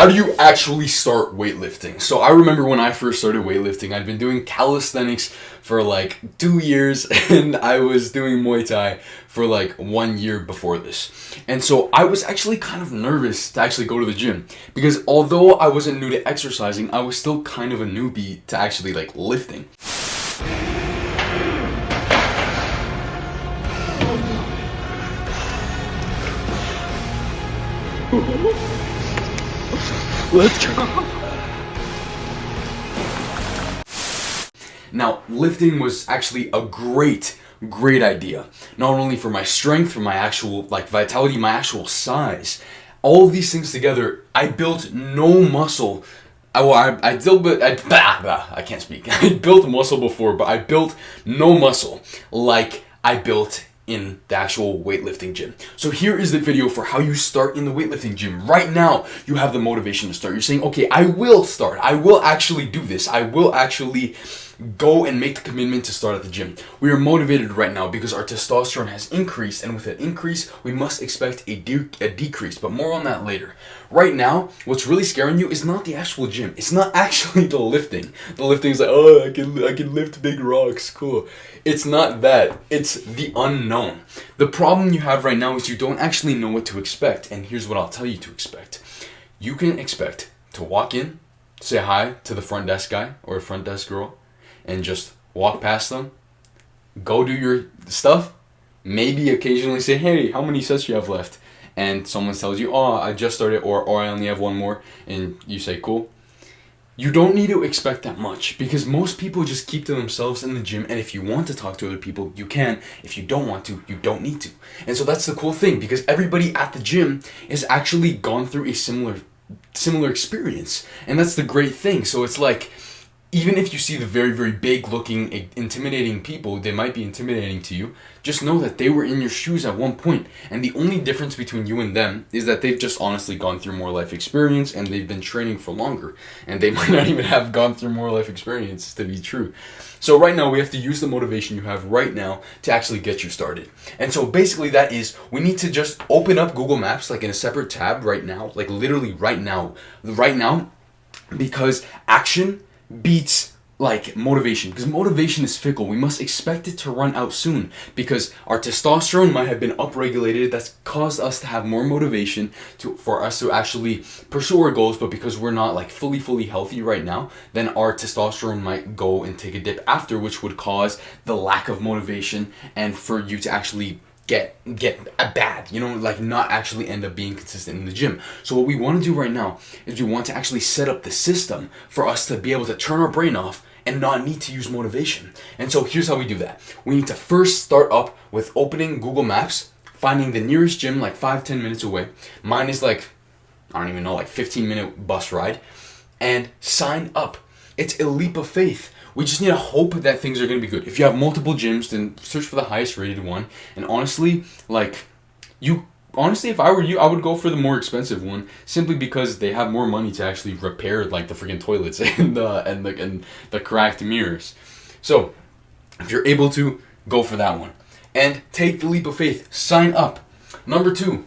how do you actually start weightlifting? So I remember when I first started weightlifting, I'd been doing calisthenics for like 2 years, and I was doing Muay Thai for like 1 year before this. And so I was actually kind of nervous to actually go to the gym, because although I wasn't new to exercising, I was still kind of a newbie to actually like lifting. Let's go. Now, lifting was actually a great idea. Not only for my strength, for my actual like vitality, my actual size. All of these things together, I built no muscle. I can't speak. I built muscle before, but I built no muscle like I built in the actual weightlifting gym. So here is the video for how you start in the weightlifting gym. Right now, you have the motivation to start. You're saying, okay, I will start. I will actually do this. I will actually go and make the commitment to start at the gym. We are motivated right now because our testosterone has increased, and with that increase, we must expect a decrease, but more on that later. Right now, what's really scaring you is not the actual gym. It's not actually the lifting. The lifting is like, oh, I can lift big rocks, cool. It's not that. It's the unknown. The problem you have right now is you don't actually know what to expect, and here's what I'll tell you to expect. You can expect to walk in, say hi to the front desk guy or front desk girl, and just walk past them, go do your stuff, maybe occasionally say, hey, how many sets do you have left? And someone tells you, oh, I just started, or I only have one more, and you say, cool. You don't need to expect that much, because most people just keep to themselves in the gym, and if you want to talk to other people, you can. If you don't want to, you don't need to. And so that's the cool thing, because everybody at the gym has actually gone through a similar experience, and that's the great thing. So it's like, even if you see the very, very big looking, intimidating people, they might be intimidating to you, just know that they were in your shoes at one point. And the only difference between you and them is that they've just honestly gone through more life experience, and they've been training for longer. And they might not even have gone through more life experience to be true. So right now, we have to use the motivation you have right now to actually get you started. And so basically that is, we need to just open up Google Maps like in a separate tab right now, like literally right now, because action beats like motivation, because motivation is fickle. We must expect it to run out soon, because our testosterone might have been upregulated. That's caused us to have more motivation for us to actually pursue our goals, but because we're not like fully healthy right now, then our testosterone might go and take a dip after, which would cause the lack of motivation, and for you to actually get bad, like not actually end up being consistent in the gym. So what we want to do right now is we want to actually set up the system for us to be able to turn our brain off and not need to use motivation. And so here's how we do that. We need to first start up with opening Google Maps, finding the nearest gym like 5-10 minutes away. Mine is like, I don't even know, like 15-minute bus ride, and sign up. It's a leap of faith. We just need to hope that things are going to be good. If you have multiple gyms, then search for the highest rated one. And honestly, if I were you, I would go for the more expensive one, simply because they have more money to actually repair like the freaking toilets and the cracked mirrors. So if you're able to, go for that one. And take the leap of faith. Sign up. Number 2.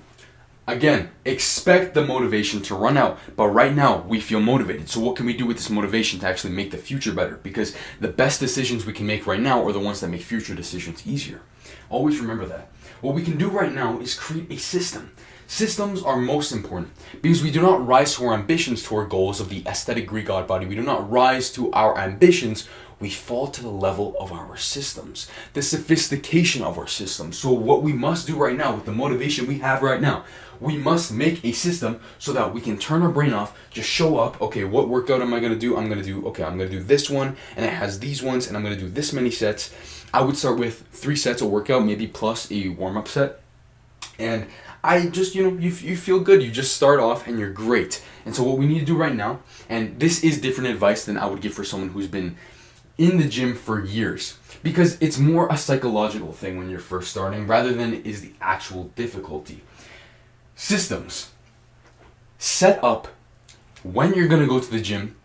Again, expect the motivation to run out, but right now we feel motivated. So what can we do with this motivation to actually make the future better? Because the best decisions we can make right now are the ones that make future decisions easier. Always remember that. What we can do right now is create a system. Systems are most important, because we do not rise to our ambitions, to our goals of the aesthetic Greek god body. We do not rise to our ambitions. We fall to the level of our systems, the sophistication of our systems. So what we must do right now with the motivation we have right now, we must make a system so that we can turn our brain off, just show up, okay, what workout am I going to do? I'm going to do this one, and it has these ones, and I'm going to do this many sets. I would start with 3 sets of workout, maybe plus a warm-up set. And I just, you feel good. You just start off and you're great. And so what we need to do right now, and this is different advice than I would give for someone who's been in the gym for years, because it's more a psychological thing when you're first starting rather than it is the actual difficulty. Systems. Set up when you're going to go to the gym.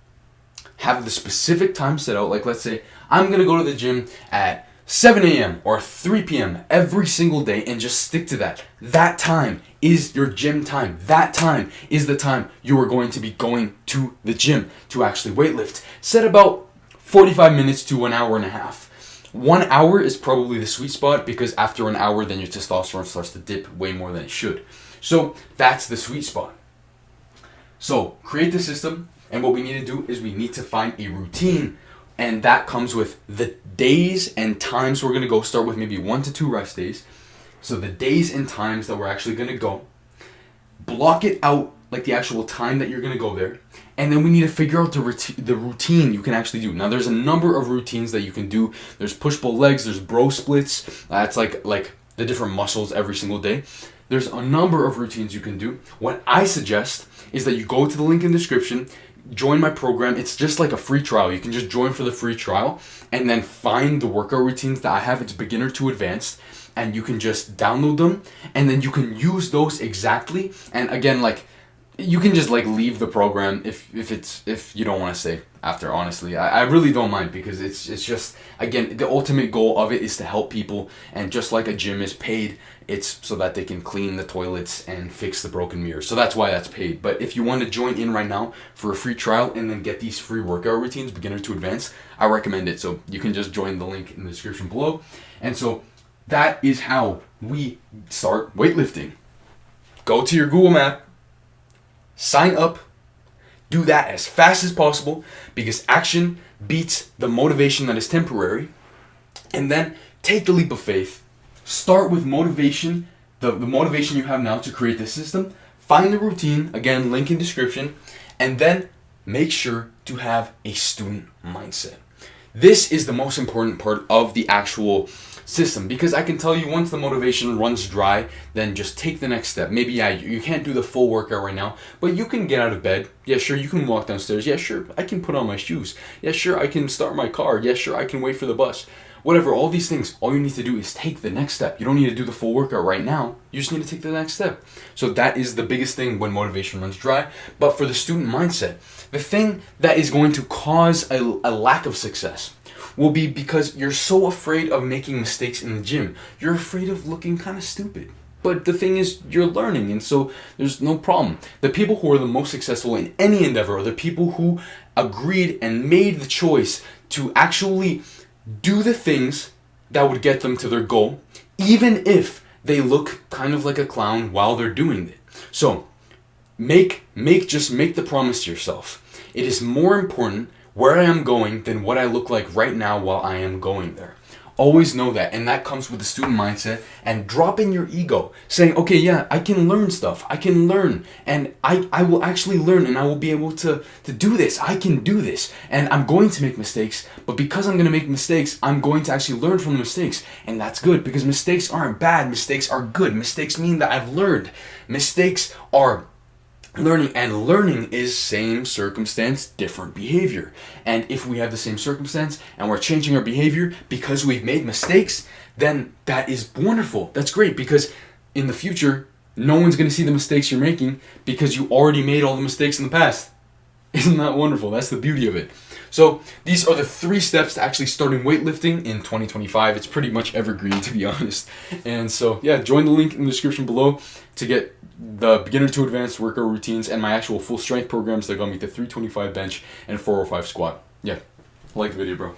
Have the specific time set out. Like let's say I'm going to go to the gym at 7 a.m. or 3 p.m. every single day and just stick to that. That time is your gym time. That time is the time you are going to be going to the gym to actually weightlift. Set about 45 minutes to an hour and a half. 1 hour is probably the sweet spot because after an hour then your testosterone starts to dip way more than it should. So that's the sweet spot. So create the system, and what we need to do is we need to find a routine, and that comes with the days and times we're going to go. Start with maybe 1 to 2 rest days. So the days and times that we're actually going to go. Block it out, like the actual time that you're going to go there. And then we need to figure out the routine you can actually do. Now there's a number of routines that you can do. There's push-pull legs, there's bro splits. That's like the different muscles every single day. There's a number of routines you can do. What I suggest is that you go to the link in the description, join my program. It's just like a free trial. You can just join for the free trial and then find the workout routines that I have. It's beginner to advanced, and you can just download them and then you can use those exactly. And again, like, you can just like leave the program if you don't want to stay after. Honestly, I really don't mind, because it's just, again, the ultimate goal of it is to help people, and just like a gym is paid, it's so that they can clean the toilets and fix the broken mirrors. So that's why that's paid. But if you want to join in right now for a free trial and then get these free workout routines, beginner to advanced, I recommend it. So you can just join the link in the description below. And so that is how we start weightlifting. Go to your Google map, sign up, do that as fast as possible, because action beats the motivation that is temporary. And then take the leap of faith. Start with motivation, the motivation you have now to create this system. Find the routine, again, link in description, and then make sure to have a student mindset. This is the most important part of the actual system, because I can tell you, once the motivation runs dry, then just take the next step. Maybe you can't do the full workout right now, but you can get out of bed. Yeah, sure, you can walk downstairs. Yeah, sure, I can put on my shoes. Yeah, sure, I can start my car. Yeah, sure, I can wait for the bus. Whatever, all these things, all you need to do is take the next step. You don't need to do the full workout right now. You just need to take the next step. So that is the biggest thing when motivation runs dry. But for the student mindset, the thing that is going to cause a lack of success will be because you're so afraid of making mistakes in the gym. You're afraid of looking kind of stupid. But the thing is, you're learning, and so there's no problem. The people who are the most successful in any endeavor are the people who agreed and made the choice to actually do the things that would get them to their goal, even if they look kind of like a clown while they're doing it. So just make the promise to yourself. It is more important where I am going than what I look like right now while I am going there. Always know that, and that comes with the student mindset, and dropping your ego, saying, okay, yeah, I can learn stuff, I can learn, and I will actually learn, and I will be able to do this. I can do this, and I'm going to make mistakes, but because I'm going to make mistakes, I'm going to actually learn from the mistakes, and that's good, because mistakes aren't bad, mistakes are good. Mistakes mean that I've learned. Mistakes are learning, and learning is same circumstance, different behavior. And if we have the same circumstance and we're changing our behavior because we've made mistakes, then that is wonderful. That's great, because in the future, no one's going to see the mistakes you're making because you already made all the mistakes in the past. Isn't that wonderful? That's the beauty of it. So these are the 3 steps to actually starting weightlifting in 2025. It's pretty much evergreen, to be honest. And so, yeah, join the link in the description below to get the beginner to advanced workout routines and my actual full strength programs that got me to 325 bench and 405 squat. Yeah, like the video, bro.